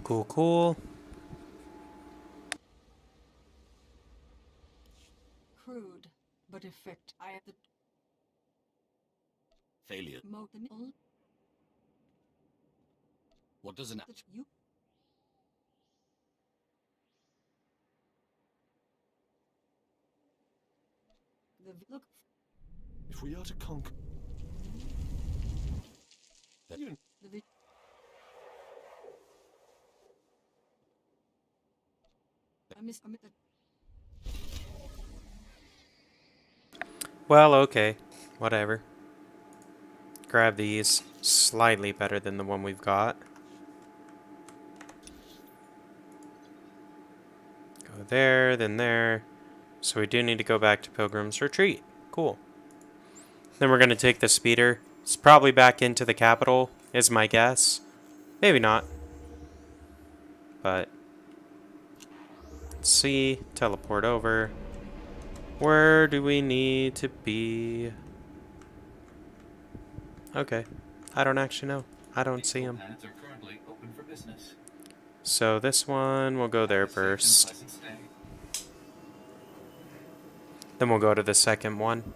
Cool, cool. Crude, but effect. I have the Failure. model What does an that you. The look. if we are to conquer? That you The vi- I miss. I miss the Well, okay. Whatever. Grab these. Slightly better than the one we've got. Go there, then there. So we do need to go back to Pilgrim's Retreat. Cool. Then we're going to take the speeder. It's probably back into the capital, is my guess. Maybe not. But let's see. Teleport over. Where do we need to be? Okay. I don't actually know. I don't see him. Planets are currently open for business. So this one, we'll go there Have a safe and first. pleasant stay. Then we'll go to the second one.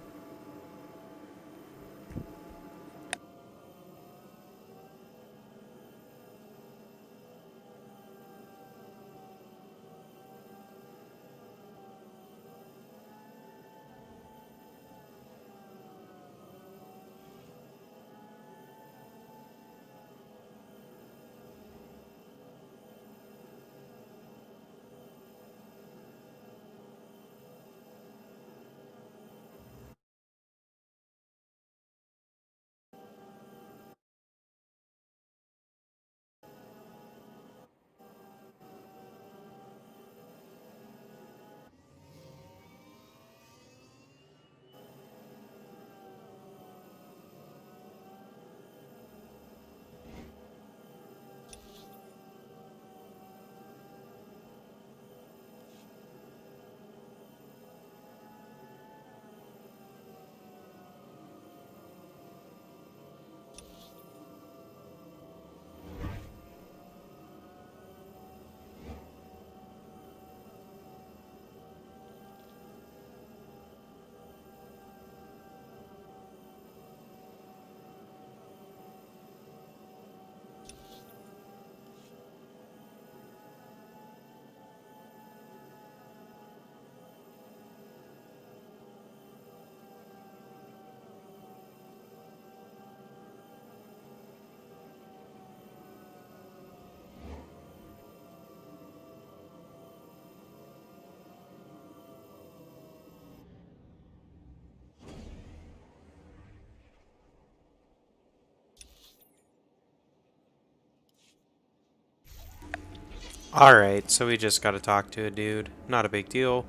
Alright, so we just gotta talk to a dude. Not a big deal.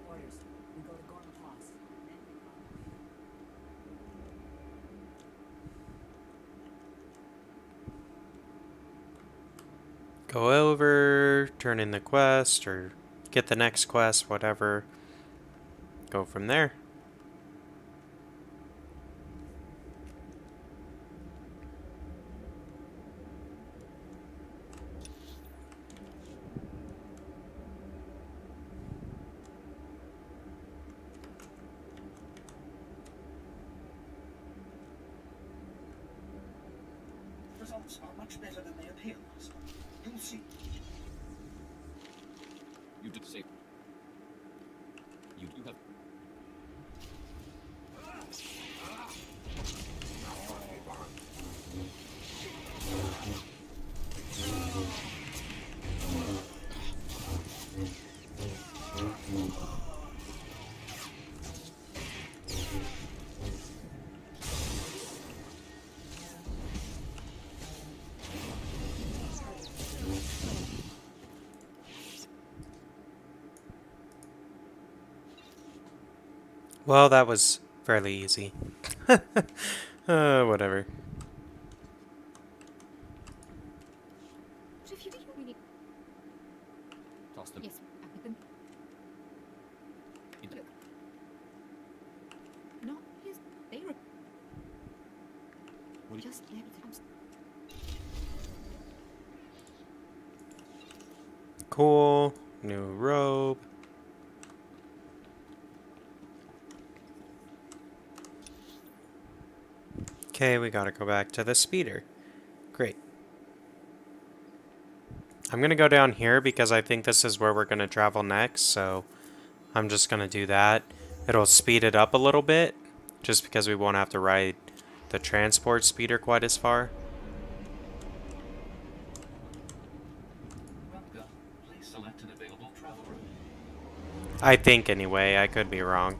orders. We go to Gorn Toss. Go over, turn in the quest, or get the next quest, whatever. Go from there. roads are much better than they appear, Master. You'll see. You did say. You do have. Well, that was fairly easy. Whatever. But if you didn't really... Toss them. Yes, I think... Into- Look. No, yes, they were... What do you- Just let it come. Cool. New robe. Okay, we gotta go back to the speeder. Great. I'm gonna go down here because I think this is where we're gonna travel next, so I'm just gonna do that. It'll speed it up a little bit, just because we won't have to ride the transport speeder quite as far. Welcome. Please select an available travel route. I think anyway, I could be wrong.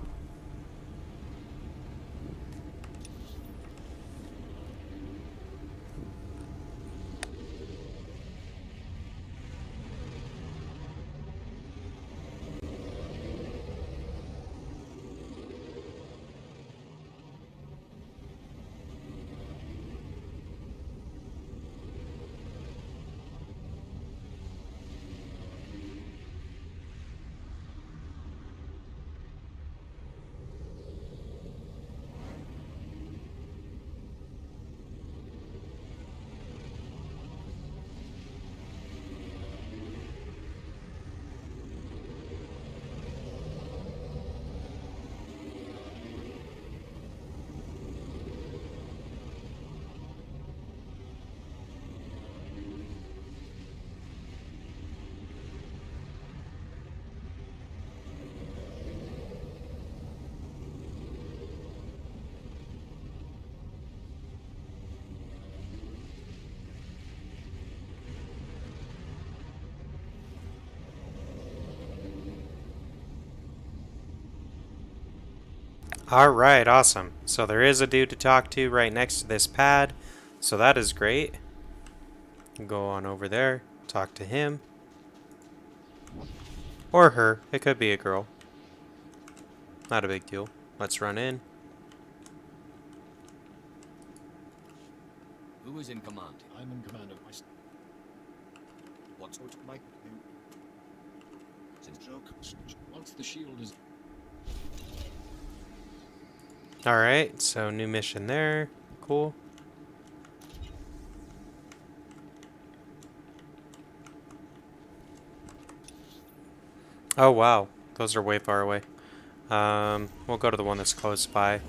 Alright, awesome. So there is a dude to talk to right next to this pad, so that is great. Go on over there, talk to him. Or her, it could be a girl. Not a big deal. Let's run in. Who is in command? I'm in command of my What's sort of like since joke. Once the shield is Alright, so new mission there. Cool. Oh wow, those are way far away. We'll go to the one that's close by.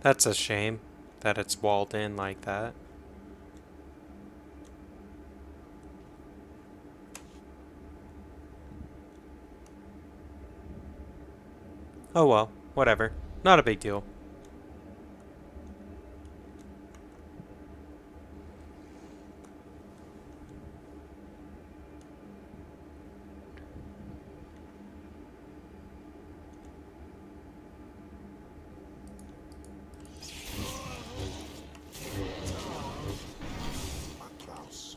That's a shame that it's walled in like that. Oh well, whatever. Not a big deal. Klaus.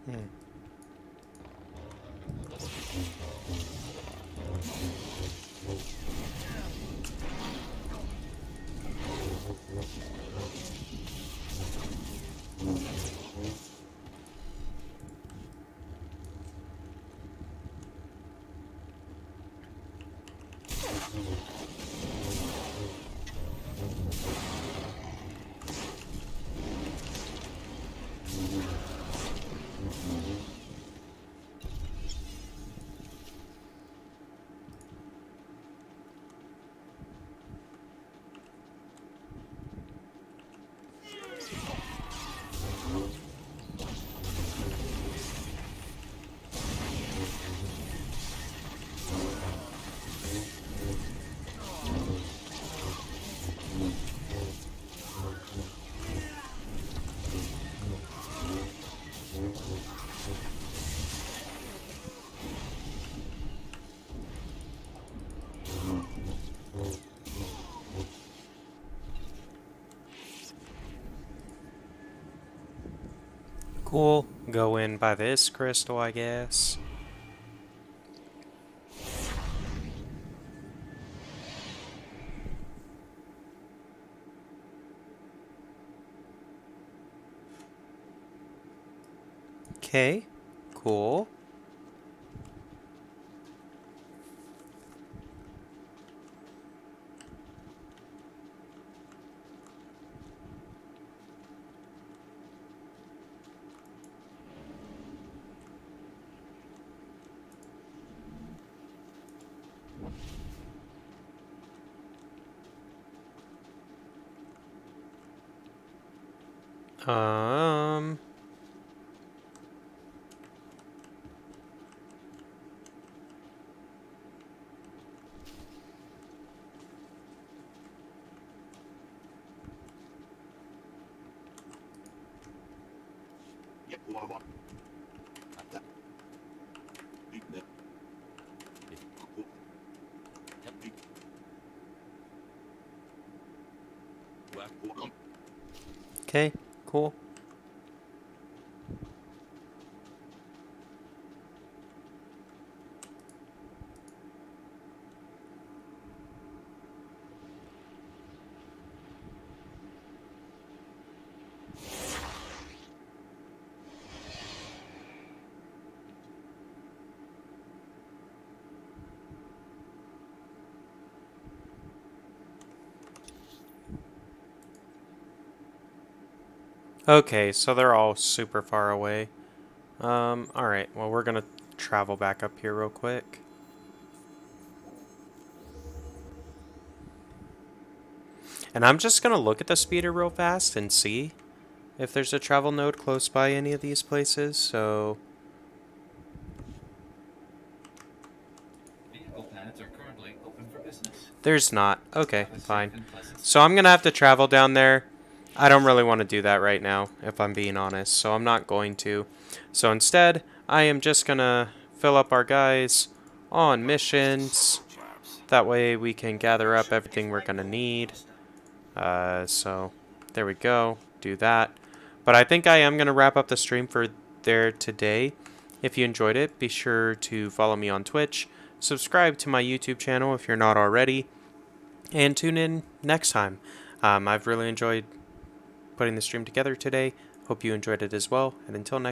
Hmm. Cool. Go in by this crystal, I guess. Okay. Cool. Um... Yep, what? That. Big net. Yep, big. Welcome. Okay. Cool. Okay, so they're all super far away. Alright, well we're gonna travel back up here real quick. And I'm just gonna look at the speeder real fast and see if there's a travel node close by any of these places, so... Vehicle planets are currently open for business. There's not. Okay, Have a safe fine. and pleasant So I'm gonna have to travel down there. I don't really want to do that right now, if I'm being honest, so I'm not going to. So instead, I am just gonna fill up our guys on missions. That way we can gather up everything we're gonna need. So there we go. Do that. But I think I am gonna wrap up the stream for there today. If you enjoyed it, be sure to follow me on Twitch, subscribe to my YouTube channel if you're not already, and tune in next time. I've really enjoyed putting the stream together today. Hope you enjoyed it as well, and until next